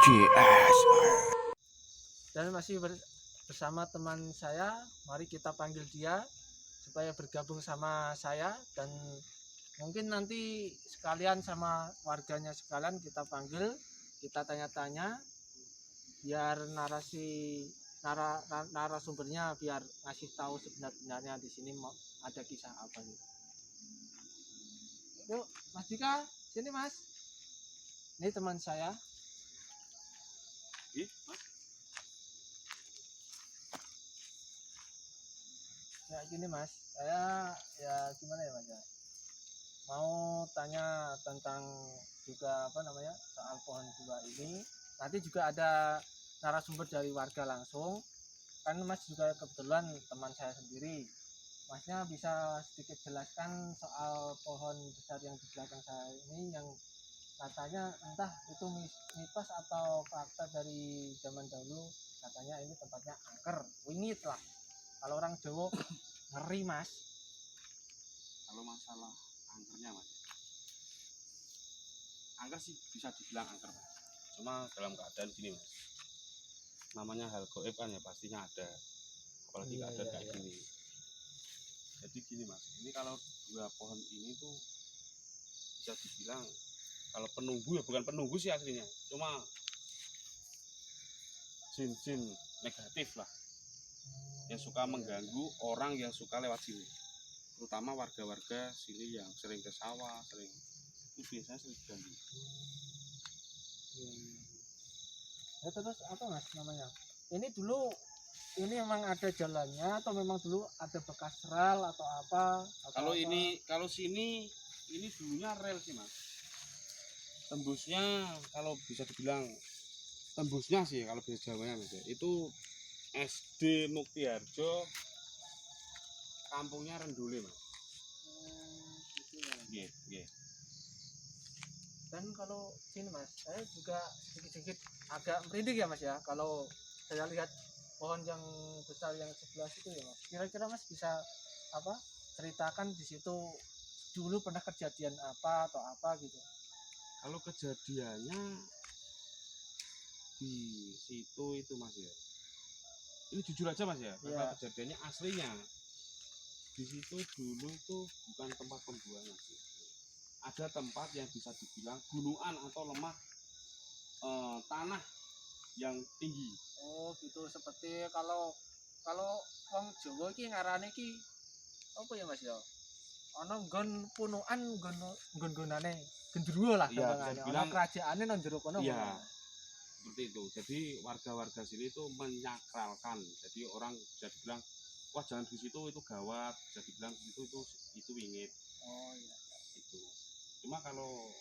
CSR. Dan masih bersama teman saya. Mari kita panggil dia supaya bergabung sama saya, dan mungkin nanti sekalian sama warganya sekalian kita panggil, kita tanya-tanya biar narasumbernya biar ngasih tahu sebenarnya di sini mau ada kisah apa gitu. Yuk Mas Dika, sini Mas. Ini teman saya. Mas. Ya gini Mas, saya ya gimana ya Mas ya, mau tanya tentang juga soal pohon dua ini. Nanti juga ada narasumber dari warga langsung, kan Mas juga kebetulan teman saya sendiri. Masnya bisa sedikit jelaskan soal pohon besar yang di belakang saya ini, yang katanya entah itu mitos atau fakta dari zaman dahulu, katanya ini tempatnya angker, wingit lah. Kalau orang Jawa ngeri Mas. Kalau masalah angkernya Mas, angker sih bisa dibilang angker Mas. Cuma dalam keadaan gini Mas, namanya hal goib kan ya pastinya ada, apalagi keadaan kayak gini. Jadi gini Mas, ini kalau dua pohon ini tuh bisa dibilang kalau penunggu, ya bukan penunggu sih aslinya, cuma jin-jin negatif lah yang suka mengganggu orang yang suka lewat sini, terutama warga-warga sini yang sering ke sawah, itu biasanya sering diganggu. Ya terus apa Mas namanya? Ini dulu ini memang ada jalannya atau memang dulu ada bekas rel atau apa? Kalau sini ini dulunya rel sih Mas. Tembusnya kalau bisa dibilang tembusnya sih kalau bisa Jawanya Mas, itu SD Muktiharjo, kampungnya Rendule Mas. Gitu ya. Iya. Dan kalau sini Mas, saya juga sedikit-sedikit agak merinding ya Mas ya, kalau saya lihat pohon yang besar yang sebelah situ ya Mas. Kira-kira Mas bisa ceritakan di situ dulu pernah kejadian apa atau apa gitu? Kalau kejadiannya di situ itu Mas ya, ini jujur aja Mas ya, karena kejadiannya aslinya di situ dulu itu bukan tempat pembuangan sih. Ada tempat yang bisa dibilang gunungan atau lemah, tanah yang tinggi. Oh gitu, seperti kalau wong Jawa iki ngarane iki apa ya Mas ya? Ana nggon punukan, nggon-nggonane gendruwo lah, Iya, gampangane. bisa dibilang Ana kerajaane nang jero kono. iya, seperti itu. Jadi warga-warga sini itu menyakralkan. Jadi orang bisa dibilang, wah jangan di situ, itu gawat. Bisa dibilang di situ itu wingit. Oh iya. Itu. Cuma kalau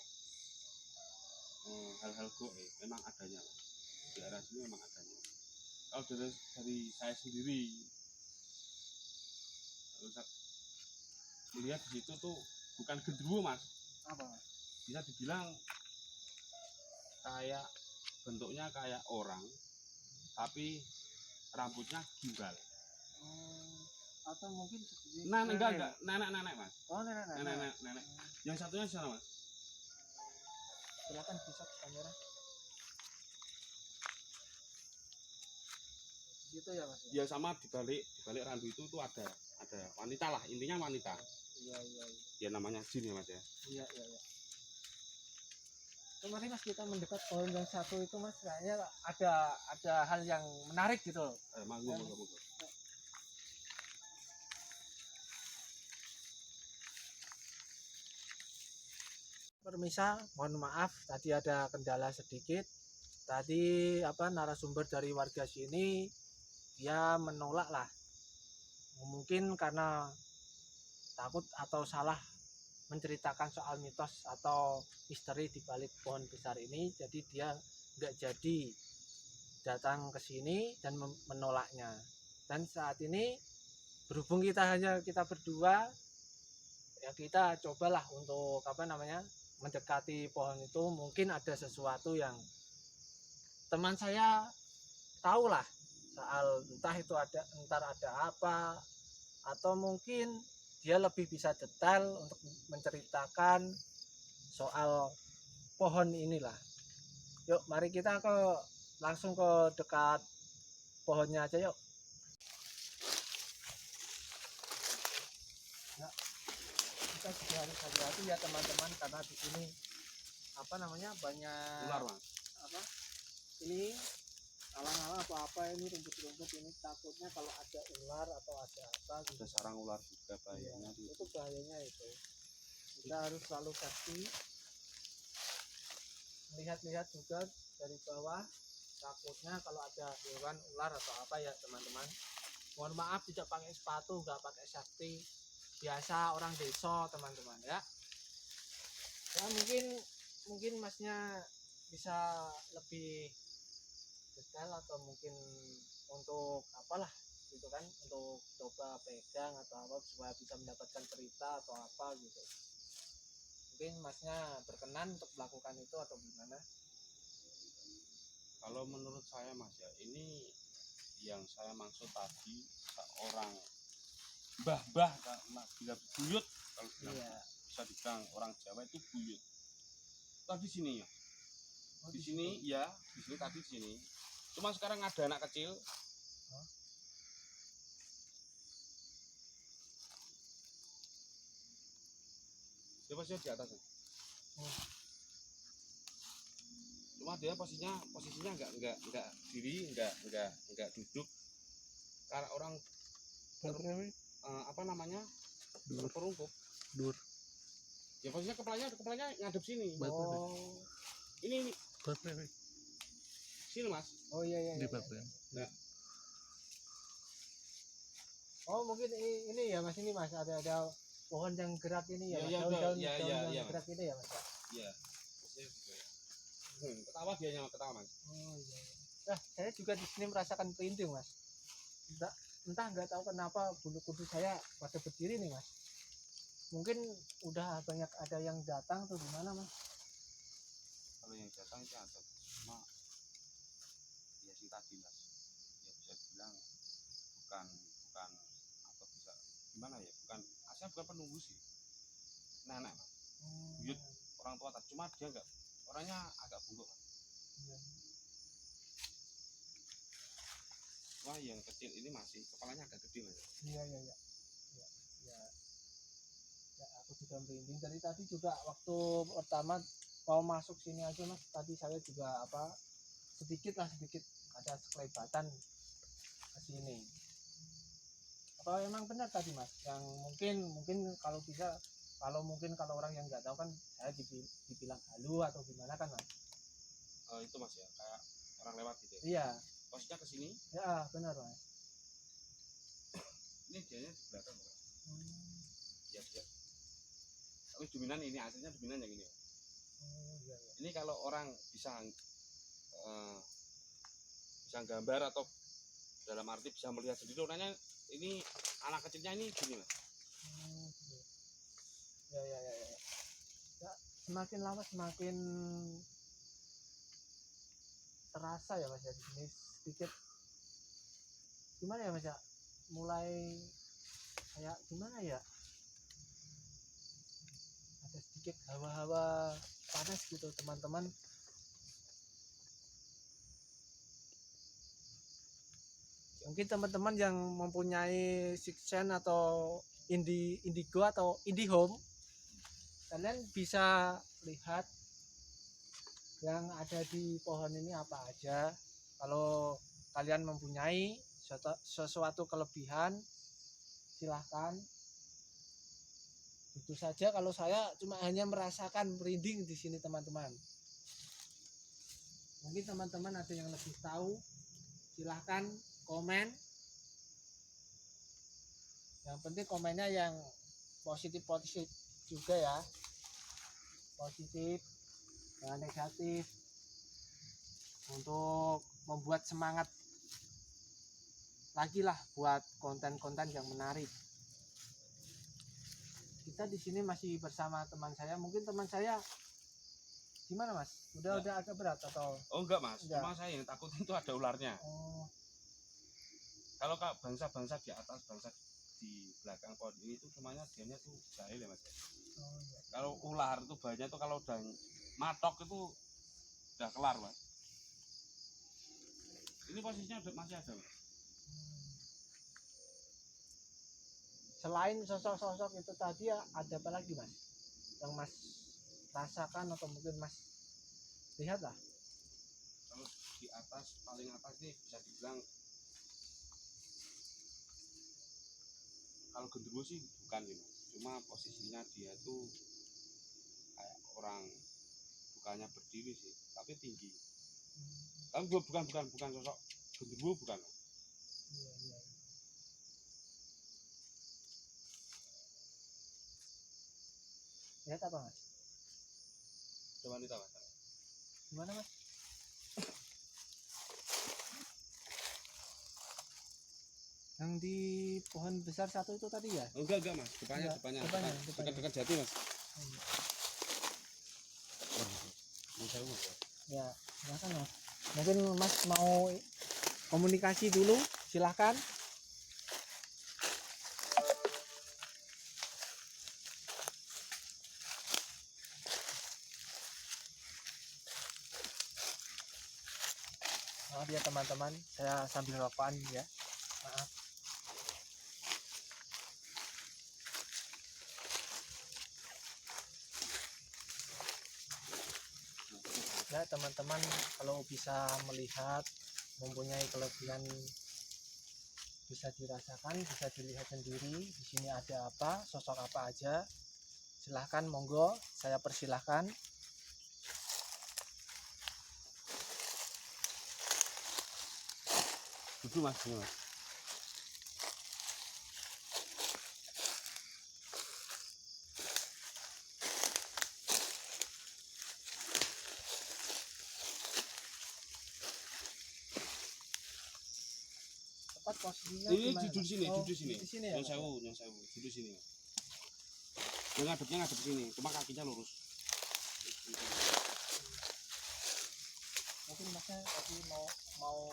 hal-hal goib memang adanya. Di arah sini memang adanya. Kalau dari saya sendiri, melihat di situ tuh bukan gendruwo Mas. Apa Mas? Bisa dibilang kayak bentuknya kayak orang, tapi rambutnya gimbal. Atau mungkin seperti Enggak, nenek Mas. Oh nenek. Yang satunya sana Mas. Silakan bisa ke kamera. Gitu ya Mas. Ya sama di balik randu itu tuh ada wanita lah, intinya wanita. Iya. Ya namanya jin ya Mas ya. Iya. Kemarin Mas kita mendekat pohon yang satu itu Mas, kayaknya ada hal yang menarik gitu loh. Monggo. Permisa, mohon maaf tadi ada kendala sedikit. Tadi narasumber dari warga sini dia menolak lah. Mungkin karena takut atau salah menceritakan soal mitos atau misteri di balik pohon besar ini, jadi dia nggak jadi datang ke sini dan menolaknya. Dan saat ini berhubung kita berdua, ya kita cobalah untuk mendekati pohon itu. Mungkin ada sesuatu yang teman saya tahu lah soal, entah itu ada apa, atau mungkin dia lebih bisa detail untuk menceritakan soal pohon inilah. Yuk, mari kita langsung ke dekat pohonnya aja yuk. Ya, kita juga harus hati-hati ya teman-teman, karena di sini apa namanya banyak Ular mas. apa ini alang-alang atau apa ini rumput-rumput ini, takutnya kalau ada ular atau ada apa Ada gitu. sarang ular juga bahayanya. Iya, itu bahayanya itu. Kita harus selalu safety, lihat-lihat juga dari bawah, takutnya kalau ada hewan ular atau apa ya teman-teman. Mohon maaf tidak pakai sepatu, nggak pakai safety, biasa orang desa teman-teman ya. Ya mungkin masnya bisa lebih detail atau mungkin untuk apalah gitu kan, untuk coba pegang atau apa supaya bisa mendapatkan cerita atau apa gitu. Mungkin masnya berkenan untuk melakukan itu atau gimana? Kalau menurut saya mas ya, ini yang saya maksud tadi seorang mbah-mbah bila buyut, kalau Iya. bisa dibilang orang Jawa itu buyut. Tadi sini ya. Oh, Di sini ya, di sini tadi di sini. Cuma sekarang ada anak kecil. Hah? Dia posisinya di atas. Oh. Cuma dia posisinya enggak diri, enggak duduk. Karena orang apa namanya? Terperungkup. Dur. Ya posisinya kepalanya ngadep sini. Oh. Ini sini mas. Oh iya iya. Di iya. Nah, Oh mungkin ini ya mas, ini mas ada pohon yang gerak ini ya, Iya, mas. Daun-daun iya, yang iya, gerak ini ya mas. iya. Posisinya gitu ya. Ketawa dia ketawa mas. Oh iya. Nah, saya juga di sini merasakan merinding mas. Entah nggak tahu kenapa bulu kuduk saya pada berdiri nih mas. Mungkin udah banyak ada yang datang tuh gimana mas? Kalau yang datang itu ada, cuma ya sih tadi mas, ya bisa dibilang bukan apa bisa gimana ya, saya bukan penunggu sih, nenek mas, buyut orang tua tadi, cuma dia enggak, orangnya agak bungkuk mas. Iya. Wah yang kecil ini masih kepalanya agak gede mas. Iya iya iya. Ya, ya, ya, aku juga merinding dari tadi juga waktu pertama mau masuk sini aja mas. Tadi saya juga apa sedikit ada sekelebatan ke sini. Apa emang benar tadi mas? Yang mungkin kalau bisa, kalau orang yang nggak tahu kan saya dibilang halu atau gimana kan mas? Itu mas ya, kayak orang lewat gitu ya. Iya. Posisinya ke sini, Ya benar mas. ini dianya di belakang mas. Ya dia. Tapi dominan ini aslinya dominan yang ini. Oh, iya, iya. Ini kalau orang bisa gambar atau dalam arti bisa melihat sendiri orangnya, ini anak kecilnya ini gini mas. Ya, ya, ya, ya. Ya, semakin lama semakin terasa ya mas ya, di sini sedikit gimana ya mas ya, mulai kayak gimana ya, ada sedikit hawa-hawa panas gitu teman-teman. Mungkin teman-teman yang mempunyai six sense atau indigo atau indihome, kalian bisa lihat yang ada di pohon ini apa aja. Kalau kalian mempunyai sesuatu kelebihan, silahkan. Itu saja, kalau saya cuma hanya merasakan merinding di sini teman-teman. Mungkin teman-teman ada yang lebih tahu, silahkan komen. Yang penting komennya yang positif juga ya, positif jangan negatif, untuk membuat semangat lagi lah buat konten-konten yang menarik. Kita di sini masih bersama teman saya. Mungkin teman saya gimana mas? Udah agak berat atau? Oh enggak mas, enggak. cuma saya yang takut itu ada ularnya. Oh. Kalau bangsa-bangsa di atas, bangsa di belakang pohon ini itu semuanya dianya tuh jahil ya mas. Oh, iya. Kalau ular itu banyak tuh, kalau udah matok itu udah kelar Mas. Ini posisinya masih ada Mas. Selain sosok-sosok itu tadi ada apa lagi Mas yang Mas rasakan atau mungkin Mas lihat lah? Kalau di atas, paling atas nih bisa dibilang, kalau genderuwo sih bukan nih Mas, cuma posisinya dia tuh kayak orang, bukannya berdiri sih tapi tinggi. Tapi bukan sosok genderuwo, bukan Mas. Iya, iya. Lihat apa Mas? Coba wanita Mas. Gimana Mas? Yang di pohon besar satu itu tadi ya? Oh, enggak Mas, depannya dekat jati Mas. Saya Mas. Ya, silakan Mas. Mungkin Mas mau komunikasi dulu, silahkan. Maaf ya teman-teman, saya sambil rokokan ya. Maaf. Ya teman-teman, kalau bisa melihat mempunyai kelebihan bisa dirasakan, bisa dilihat sendiri. Di sini ada apa, sosok apa aja. Silahkan, monggo, saya persilahkan. Duduk Mas, ini Mas. Tepat posisinya Ini gimana? duduk sini, Oh, duduk sini. di sini ya, Nyong Mas? sewu, duduk sini. Yang ngadepnya ngadep sini, cuma kakinya lurus. Mungkin Masnya tadi mau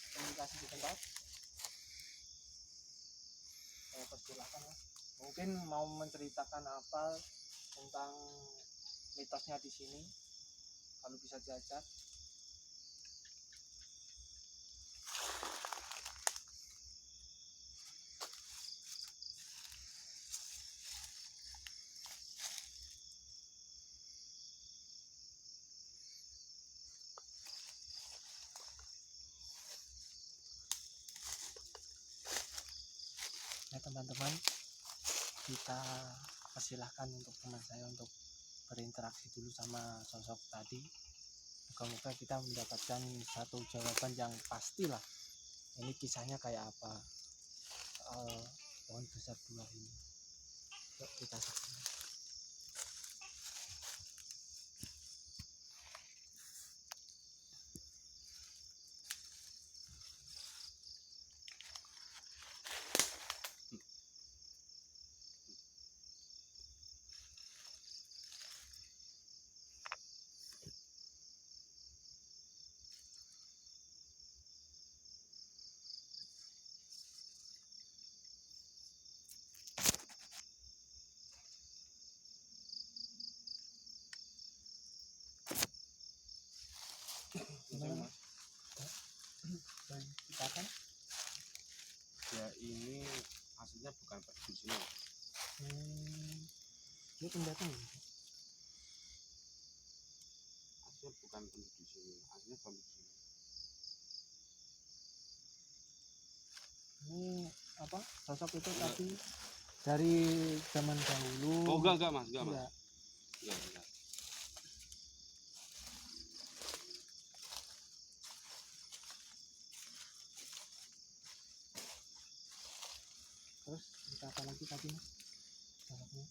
komunikasi di tempat. Saya persilahkan Mas. Mungkin mau menceritakan apa tentang mitosnya di sini, kalau bisa diajak. Ya teman-teman, kita persilahkan untuk teman saya untuk berinteraksi dulu sama sosok tadi. Moga-moga kita mendapatkan satu jawaban yang pastilah ini kisahnya kayak apa soal pohon besar dua ini. Yuk kita saksikan. Gimana Mas? Ceritakan. Ya ini aslinya bukan penduduk sini. Dia pendatang. Aslinya bukan penduduk sini, aslinya penduduk sini. Ini apa? Sosok itu tadi dari zaman dahulu. Oh enggak Mas, enggak Mas. Enggak. Enggak. Terus cerita apa lagi tadi Mas? Sosoknya.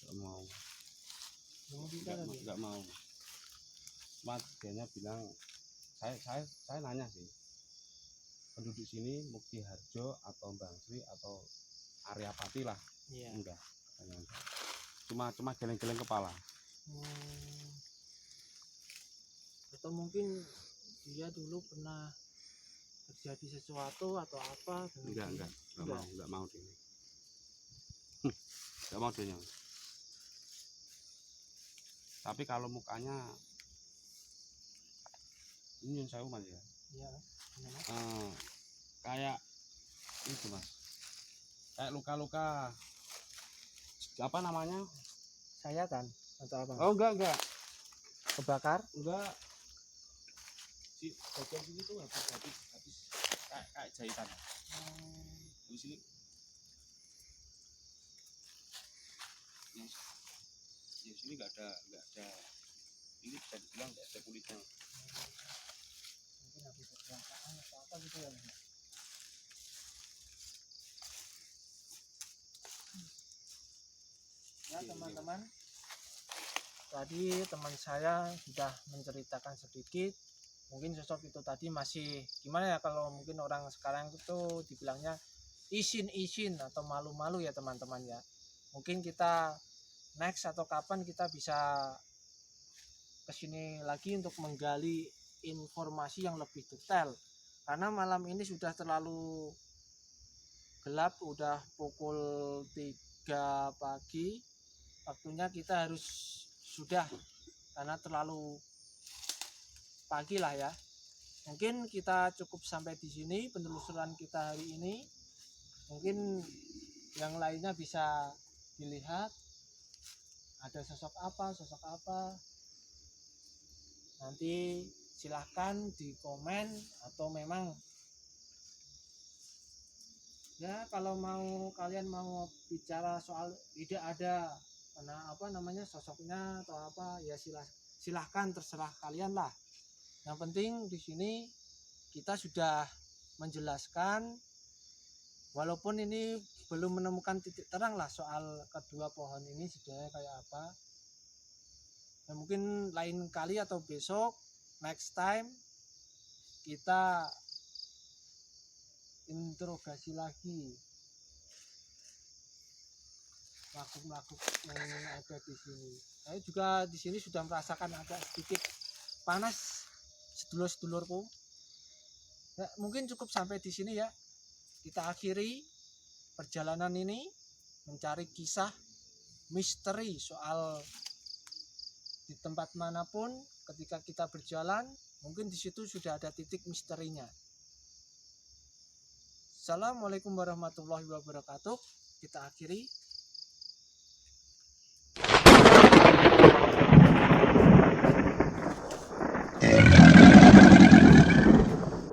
Enggak mau. Mau cerita lagi? Enggak mau. Mas dianya bilang, saya nanya sih, penduduk sini Mukti Harjo atau Mbang Sri atau Arya Pati lah. Iya. Enggak, katanya enggak. Cuma geleng-geleng kepala. Atau mungkin dia dulu pernah terjadi sesuatu atau apa dengan Enggak Enggak. mau dia. Enggak mau dia. Tapi kalau mukanya ini yang saya Mas ya. Iya, gimana? Kayak itu Mas. Kayak luka-luka apa namanya? Sayatan atau apa? Oh enggak. Kebakar? Enggak. Si bagian sini tuh habis kayak jahitan. Di sini yang sini enggak ada ini bisa dibilang enggak ada kulitnya. Mungkin habis kecelakaan atau apa gitu ya. Ya teman-teman, tadi teman saya sudah menceritakan sedikit. Mungkin sosok itu tadi masih gimana ya, kalau mungkin orang sekarang itu dibilangnya isin-isin atau malu-malu ya teman-teman ya. Mungkin kita next atau kapan kita bisa kesini lagi untuk menggali informasi yang lebih detail, karena malam ini sudah terlalu gelap, udah pukul 3 pagi, waktunya kita harus sudah, karena terlalu pagi lah ya. Mungkin kita cukup sampai di sini penelusuran kita hari ini. Mungkin yang lainnya bisa dilihat ada sosok apa, nanti silahkan di komen, atau memang ya kalau kalian mau bicara soal tidak ada sosoknya atau apa ya, silahkan, terserah kalian lah. Yang penting di sini kita sudah menjelaskan, walaupun ini belum menemukan titik terang lah soal kedua pohon ini sebenarnya kayak apa. Ya mungkin lain kali atau besok, next time, kita interogasi lagi makhluk-makhluk yang ada di sini. Saya juga di sini sudah merasakan agak sedikit panas, sedulur-sedulurku. Ya, mungkin cukup sampai di sini ya. Kita akhiri perjalanan ini mencari kisah misteri soal di tempat manapun ketika kita berjalan, mungkin di situ sudah ada titik misterinya. Assalamualaikum warahmatullahi wabarakatuh. Kita akhiri.